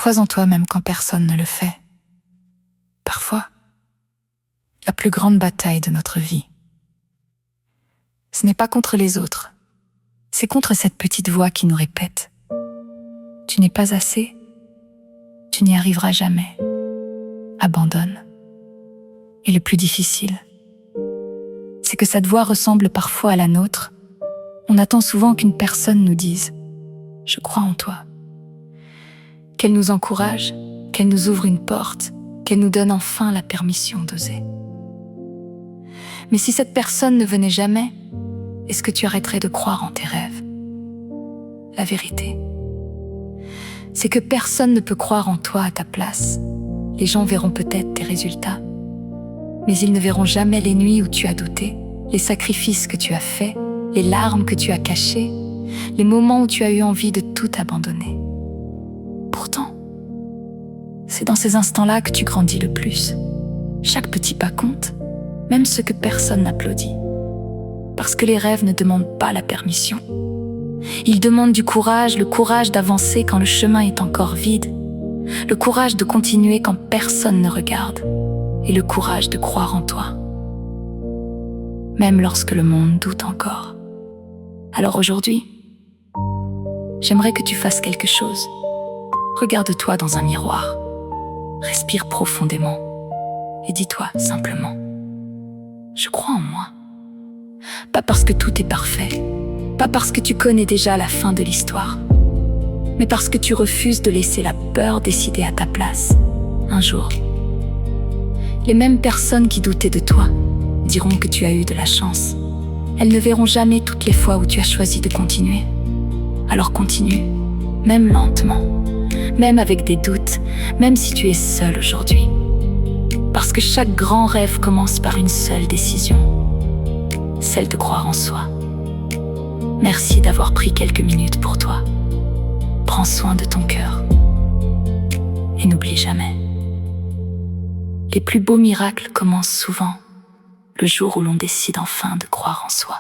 Crois en toi même quand personne ne le fait. Parfois, la plus grande bataille de notre vie, ce n'est pas contre les autres, c'est contre cette petite voix qui nous répète « Tu n'es pas assez, tu n'y arriveras jamais, abandonne ». Et le plus difficile, c'est que cette voix ressemble parfois à la nôtre. On attend souvent qu'une personne nous dise « Je crois en toi », qu'elle nous encourage, qu'elle nous ouvre une porte, qu'elle nous donne enfin la permission d'oser. Mais si cette personne ne venait jamais, est-ce que tu arrêterais de croire en tes rêves? La vérité, c'est que personne ne peut croire en toi à ta place. Les gens verront peut-être tes résultats, mais ils ne verront jamais les nuits où tu as douté, les sacrifices que tu as faits, les larmes que tu as cachées, les moments où tu as eu envie de tout abandonner. Pourtant, c'est dans ces instants-là que tu grandis le plus. Chaque petit pas compte, même ce que personne n'applaudit. Parce que les rêves ne demandent pas la permission. Ils demandent du courage, le courage d'avancer quand le chemin est encore vide, le courage de continuer quand personne ne regarde, et le courage de croire en toi, même lorsque le monde doute encore. Alors aujourd'hui, j'aimerais que tu fasses quelque chose. Regarde-toi dans un miroir, respire profondément et dis-toi simplement « Je crois en moi ». Pas parce que tout est parfait, pas parce que tu connais déjà la fin de l'histoire, mais parce que tu refuses de laisser la peur décider à ta place. Un jour, les mêmes personnes qui doutaient de toi diront que tu as eu de la chance. Elles ne verront jamais toutes les fois où tu as choisi de continuer. Alors continue, même lentement, même avec des doutes, même si tu es seul aujourd'hui. Parce que chaque grand rêve commence par une seule décision, celle de croire en soi. Merci d'avoir pris quelques minutes pour toi. Prends soin de ton cœur. Et n'oublie jamais, les plus beaux miracles commencent souvent le jour où l'on décide enfin de croire en soi.